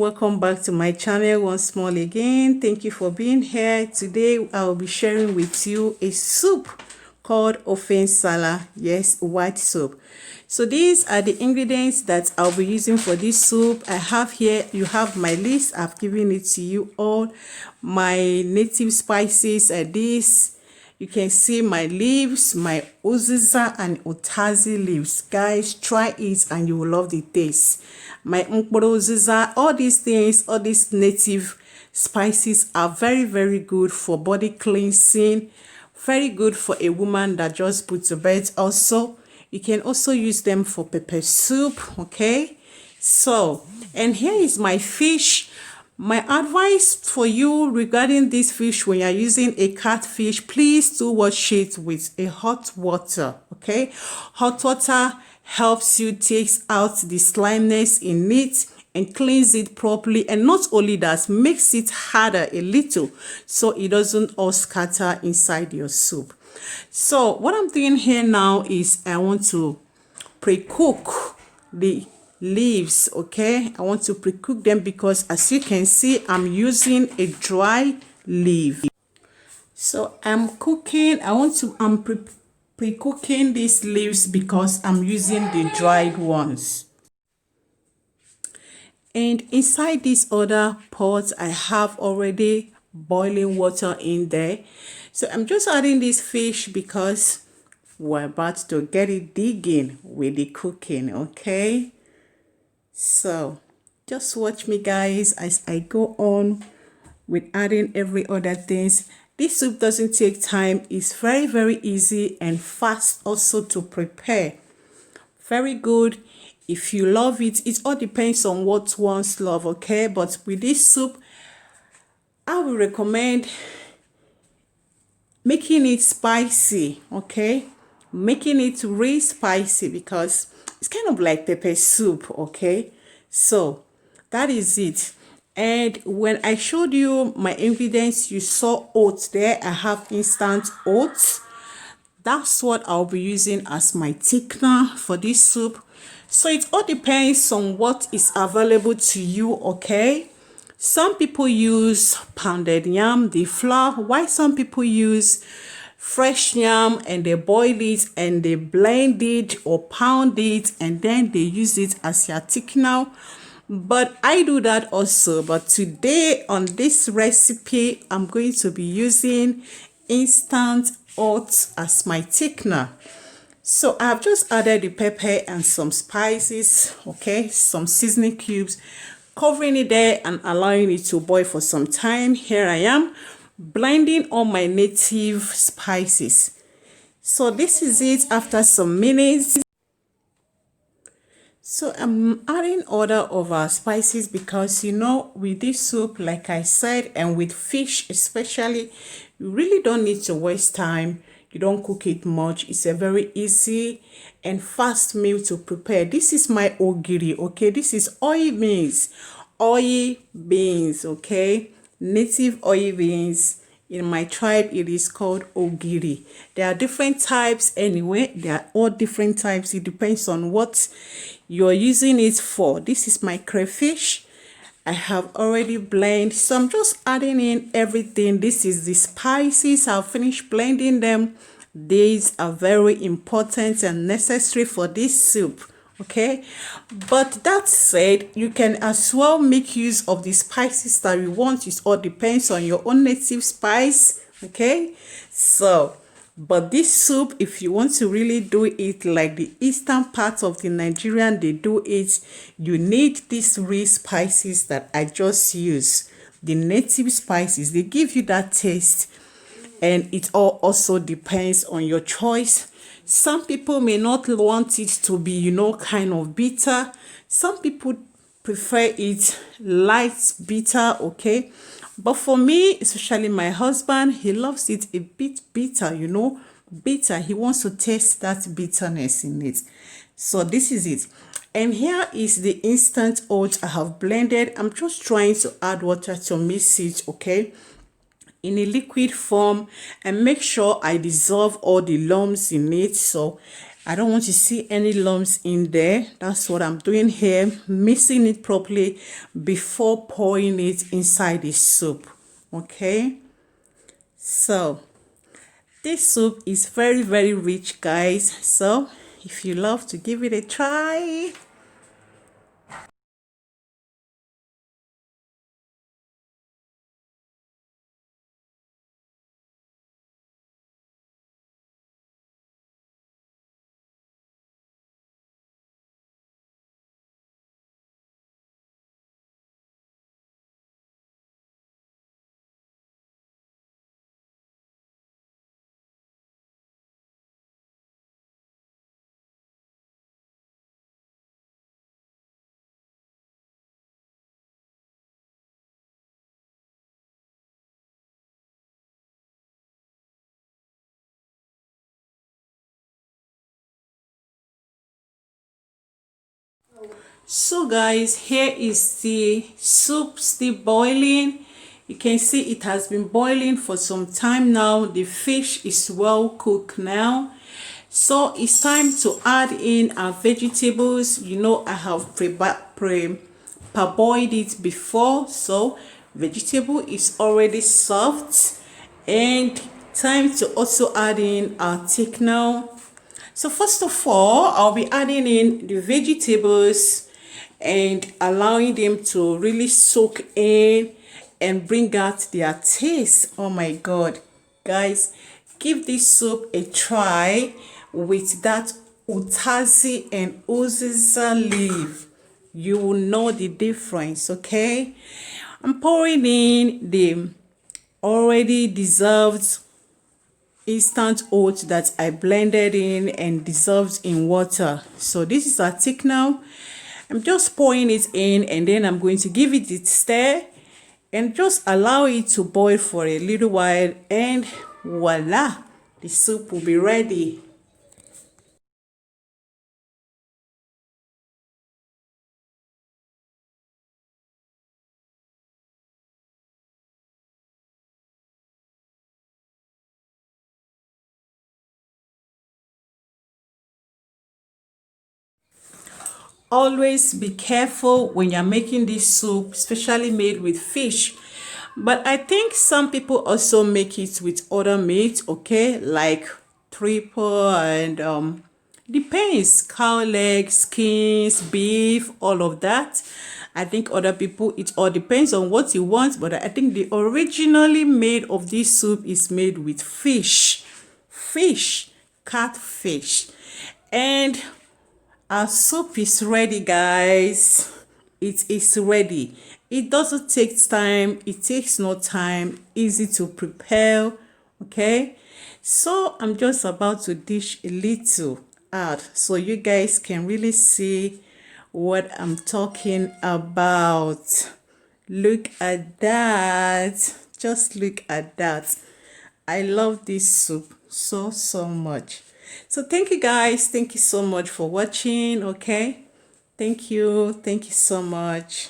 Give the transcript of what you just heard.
welcome back to my channel once more again. Thank you for being here. Today I'll be sharing with you a soup called Nsala. Yes, white soup. So these are the ingredients that I'll be using for this soup. I have here, you have my list. I've given it to you all. My native spices are these. You can see my leaves, my uziza and utazi leaves. Guys, try it and you will love the taste. My uziza, all these things, all these native spices are very, very good for body cleansing. Very good for a woman that just put to bed also. You can also use them for pepper soup, okay? So, and here is my fish. My advice for you regarding this fish when you're using a catfish, please do wash it with a hot water, okay? Hot water helps you take out the slimeness in it and cleanse it properly, and not only that, makes it harder a little so it doesn't all scatter inside your soup. So what I'm doing here now is I want to pre-cook the leaves, okay? I want to pre-cook them because as you can see, I'm using a dry leaf. So I'm pre-cooking these leaves because I'm using the dried ones. And inside this other pot, I have already boiling water in there. So I'm just adding this fish because we're about to get it digging with the cooking, okay? So just watch me, guys, as I go on with adding every other things. This soup doesn't take time. It's very, very easy and fast also to prepare. Very good. If you love it, it all depends on what one's love, okay? But with this soup, I will recommend making it spicy, okay? Making it really spicy because it's kind of like pepper soup, okay? So that is it. And when I showed you my ingredients, you saw oats there. I have instant oats. That's what I'll be using as my thickener for this soup. So it all depends on what is available to you, okay? Some people use pounded yam, the flour, while some people use fresh yam and they boil it and they blend it or pound it and then they use it as their thickener. But I do that also. But today on this recipe, I'm going to be using instant oats as my thickener. So I've just added the pepper and some spices, okay, some seasoning cubes, covering it there and allowing it to boil for some time. Here I am blending all my native spices. So this is it after some minutes. So I'm adding order of our spices because, you know, with this soup, like I said, and with fish especially, you really don't need to waste time. You don't cook it much. It's a very easy and fast meal to prepare. This is my ogiri, okay? This is oil beans. Oil beans, okay? Native oil beans. In my tribe, it is called ogiri. There are different types anyway. They are all different types. It depends on what you're using it for. This is my crayfish. I have already blended, so I'm just adding in everything. This is the spices. I'll finish blending them. These are very important and necessary for this soup, okay? But that said, you can as well make use of the spices that you want. It all depends on your own native spice, okay? So but this soup, if you want to really do it like the eastern part of the Nigerian, they do it, you need these real spices that I just use. The native spices, they give you that taste. And it all also depends on your choice. Some people may not want it to be, you know, kind of bitter. Some people prefer it light bitter, okay? But for me, especially my husband, he loves it a bit bitter, you know, bitter. He wants to taste that bitterness in it. So this is it. And here is the instant oats I have blended. I'm just trying to add water to mix it, okay, in a liquid form, and make sure I dissolve all the lumps in it. So I don't want to see any lumps in there. That's what I'm doing here, mixing it properly before pouring it inside the soup. Okay, so this soup is very, very rich, guys. So if you love to give it a try. So guys, here is the soup still boiling. You can see it has been boiling for some time now. The fish is well cooked now. So it's time to add in our vegetables. You know, I have parboiled it before, so vegetable is already soft. And time to also add in our thick now. So first of all, I'll be adding in the vegetables and allowing them to really soak in and bring out their taste. Oh my God, guys, give this soup a try with that utazi and uziza leaf. You will know the difference. Okay, I'm pouring in the already dissolved instant oats that I blended in and dissolved in water. So this is our thick now. I'm just pouring it in, and then I'm going to give it a stir and just allow it to boil for a little while, and voila, the soup will be ready. Always be careful when you're making this soup, especially made with fish. But I think some people also make it with other meat, okay, like triple and depends, cow legs, skins, beef, all of that. I think other people, it all depends on what you want, but I think the originally made of this soup is made with fish, catfish. And our soup is ready, guys. It is ready. It doesn't take time. It takes no time. Easy to prepare. Okay. So I'm just about to dish a little out so you guys can really see what I'm talking about. Look at that. Just look at that. I love this soup so much. So thank you guys. Thank you so much for watching. Okay. Thank you so much.